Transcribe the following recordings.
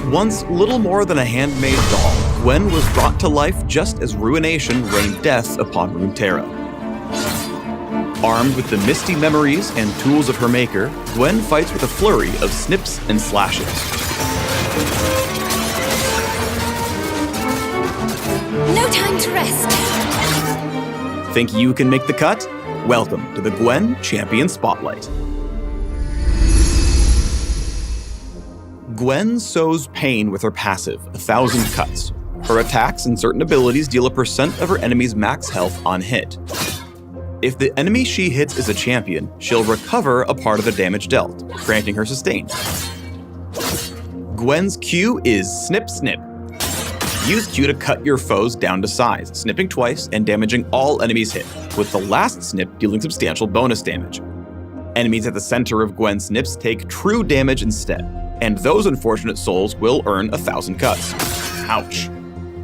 Once little more than a handmade doll, Gwen was brought to life just as Ruination rained death upon Runeterra. Armed with the misty memories and tools of her maker, Gwen fights with a flurry of snips and slashes. No time to rest. Think you can make the cut? Welcome to the Gwen Champion Spotlight. Gwen sows pain with her passive, 1,000 cuts. Her attacks and certain abilities deal a percent of her enemy's max health on hit. If the enemy she hits is a champion, she'll recover a part of the damage dealt, granting her sustain. Gwen's Q is Snip Snip. Use Q to cut your foes down to size, snipping twice and damaging all enemies hit, with the last snip dealing substantial bonus damage. Enemies at the center of Gwen's snips take true damage instead, and those unfortunate souls will earn 1,000 cuts. Ouch.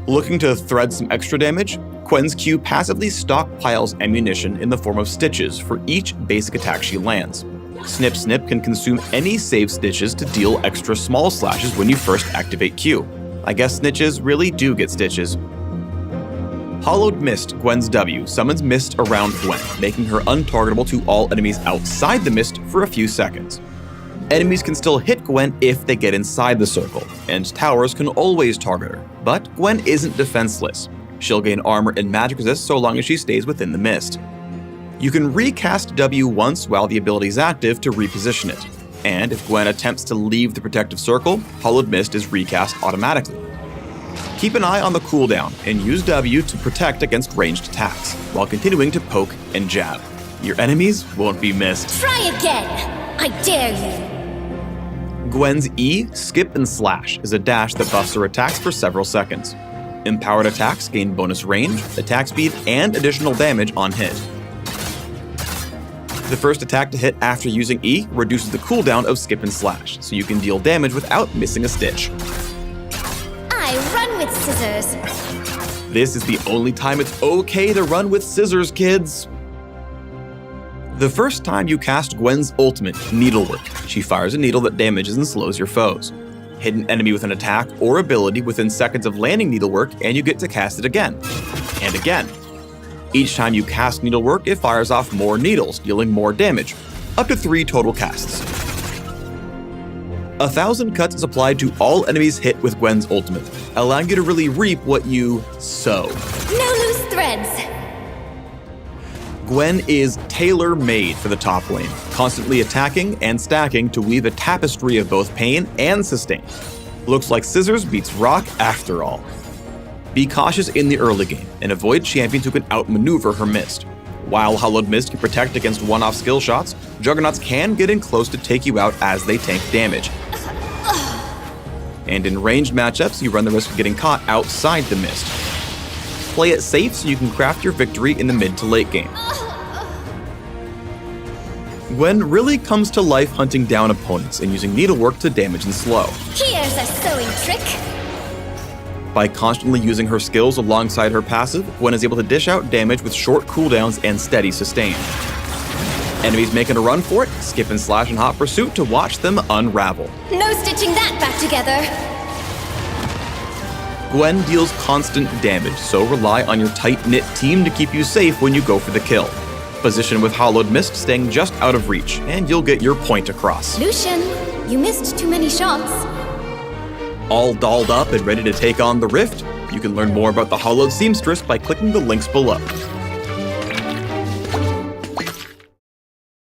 Looking to thread some extra damage? Gwen's Q passively stockpiles ammunition in the form of stitches for each basic attack she lands. Snip Snip can consume any save stitches to deal extra small slashes when you first activate Q. I guess snitches really do get stitches. Hollowed Mist, Gwen's W, summons mist around Gwen, making her untargetable to all enemies outside the mist for a few seconds. Enemies can still hit Gwen if they get inside the circle, and towers can always target her, but Gwen isn't defenseless. She'll gain armor and magic resist so long as she stays within the mist. You can recast W once while the ability is active to reposition it, and if Gwen attempts to leave the protective circle, Hollowed Mist is recast automatically. Keep an eye on the cooldown and use W to protect against ranged attacks, while continuing to poke and jab. Your enemies won't be missed. Try again! I dare you! Gwen's E, Skip and Slash, is a dash that buffs her attacks for several seconds. Empowered attacks gain bonus range, attack speed, and additional damage on hit. The first attack to hit after using E reduces the cooldown of Skip and Slash, so you can deal damage without missing a stitch. I run with scissors. This is the only time it's okay to run with scissors, kids. The first time you cast Gwen's ultimate, Needlework, she fires a needle that damages and slows your foes. Hit an enemy with an attack or ability within seconds of landing Needlework, and you get to cast it again. And again. Each time you cast Needlework, it fires off more needles, dealing more damage. Up to 3 total casts. 1,000 cuts is applied to all enemies hit with Gwen's ultimate, allowing you to really reap what you sow. No loose threads. Gwen is tailor-made for the top lane, constantly attacking and stacking to weave a tapestry of both pain and sustain. Looks like scissors beats rock after all. Be cautious in the early game, and avoid champions who can outmaneuver her mist. While Hollowed Mist can protect against one-off skill shots, Juggernauts can get in close to take you out as they tank damage. And in ranged matchups, you run the risk of getting caught outside the mist. Play it safe so you can craft your victory in the mid to late game. Gwen really comes to life hunting down opponents and using Needlework to damage and slow. Here's a sewing trick. By constantly using her skills alongside her passive, Gwen is able to dish out damage with short cooldowns and steady sustain. Enemies making a run for it, Skip and Slash in hot pursuit to watch them unravel. No stitching that back together. Gwen deals constant damage, so rely on your tight-knit team to keep you safe when you go for the kill. Position with Hollowed Mist staying just out of reach, and you'll get your point across. Lucian, you missed too many shots. All dolled up and ready to take on the Rift? You can learn more about the Hollowed Seamstress by clicking the links below.